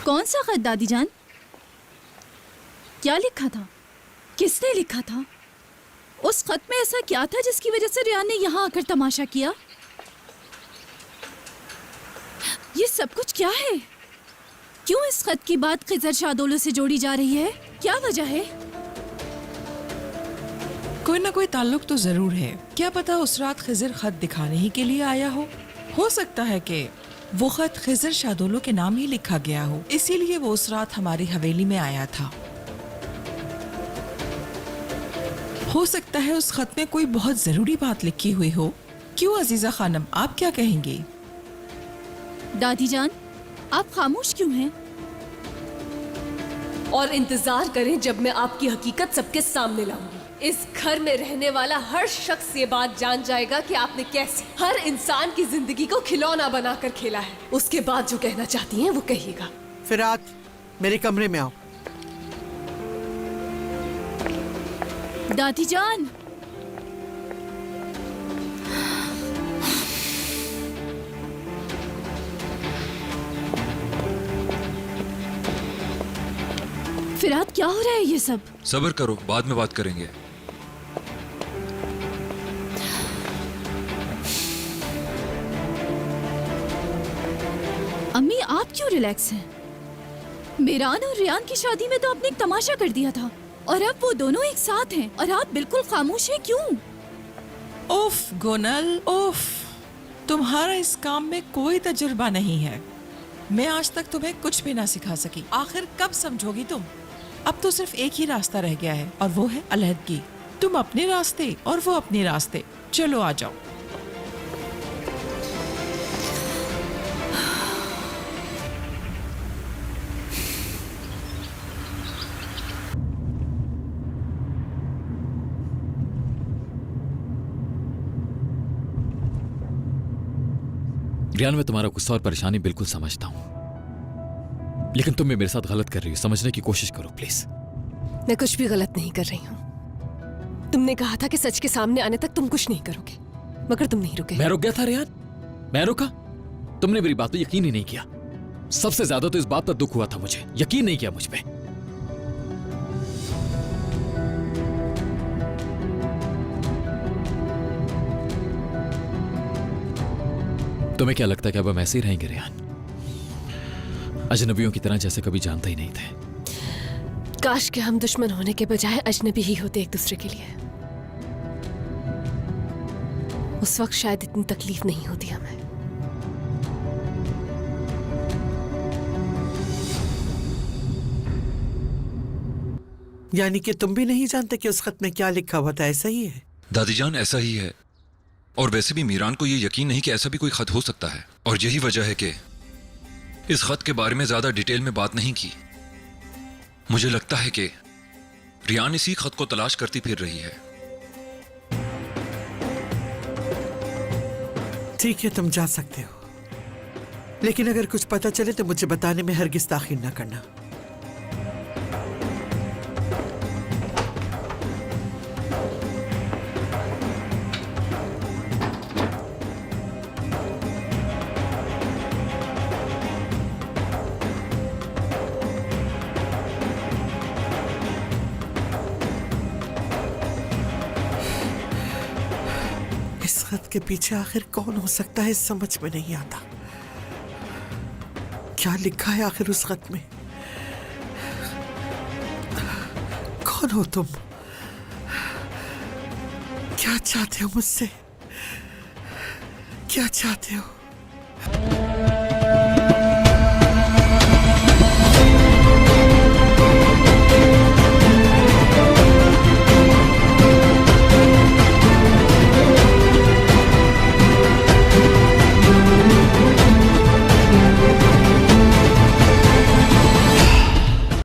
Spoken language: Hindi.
कौन सा खत दादी जान? क्या लिखा था? किसने लिखा था? उस खत में ऐसा क्या था जिसकी वजह से रियान ने यहाँ आकर तमाशा किया? ये सब कुछ क्या है? क्यों इस खत की बात खिजर शादोलो से जोड़ी जा रही है? क्या वजह है? कोई ना कोई ताल्लुक तो जरूर है। क्या पता उस रात खिजर खत दिखाने ही के लिए आया हो सकता है कि वो खत खिजर शादोलो के नाम ही लिखा गया हो, इसीलिए वो उस रात हमारी हवेली में आया था। हो सकता है उस खत में कोई बहुत जरूरी बात लिखी हुई हो। क्यों अजीजा खानम, आप क्या कहेंगे? दादी जान, आप खामोश क्यों हैं? और इंतजार करें जब मैं आपकी हकीकत सबके सामने लाऊंगी। इस घर में रहने वाला हर शख्स ये बात जान जाएगा कि आपने कैसे हर इंसान की जिंदगी को खिलौना बनाकर खेला है। उसके बाद जो कहना चाहती हैं वो कहिएगा। फिरात, मेरे कमरे में आओ। दादी जान, फिरात क्या हो रहा है ये सब? सब्र करो, बाद में बात करेंगे। अम्मी, आप क्यों रिलैक्स हैं? मेरान और रियान की शादी में तो आपने एक तमाशा कर दिया था और अब वो दोनों एक साथ हैं और आप बिल्कुल खामोश हैं, क्यों? उफ गोनल, उफ, तुम्हारा इस काम में कोई तजुर्बा नहीं है। मैं आज तक तुम्हें कुछ भी ना सिखा सकी। आखिर कब समझोगी तुम? अब तो सिर्फ एक ही रास्ता रह गया है और वो है अलहदगी। तुम अपने रास्ते और वो अपने रास्ते। चलो आ जाओ। रियान, मैं तुम्हारा गुस्सा और परेशानी बिल्कुल समझता हूँ, लेकिन तुम मेरे साथ गलत कर रही हो। समझने की कोशिश करो प्लीज। मैं कुछ भी गलत नहीं कर रही हूँ। तुमने कहा था कि सच के सामने आने तक तुम कुछ नहीं करोगे, मगर तुम नहीं रुके। मैं रुक गया था रियान, मैं रुका? तुमने मेरी बात पर यकीन ही नहीं किया। सबसे ज्यादा तो इस बात पर दुख हुआ था मुझे, यकीन नहीं किया मुझ पे। तुम्हें क्या लगता है कि अब हम ऐसे ही रहेंगे रियान, अजनबियों की तरह जैसे कभी जानते ही नहीं थे? काश कि हम दुश्मन होने के बजाय अजनबी ही होते एक दूसरे के लिए। उस वक्त शायद इतनी तकलीफ नहीं होती हमें। यानी कि तुम भी नहीं जानते कि उस खत में क्या लिखा हुआ था, ऐसा ही है? दादी जान, ऐसा ही है। और वैसे भी मीरान को ये यकीन नहीं कि ऐसा भी कोई खत हो सकता है, और यही वजह है कि इस खत के बारे में ज्यादा डिटेल में बात नहीं की। मुझे लगता है कि रियान इसी खत को तलाश करती फिर रही है। ठीक है, तुम जा सकते हो, लेकिन अगर कुछ पता चले तो मुझे बताने में हरगिज ताखीर ना करना। इस खत के पीछे आखिर कौन हो सकता है, समझ में नहीं आता। क्या लिखा है आखिर उस खत में? कौन हो तुम? क्या चाहते हो मुझसे? क्या चाहते हो?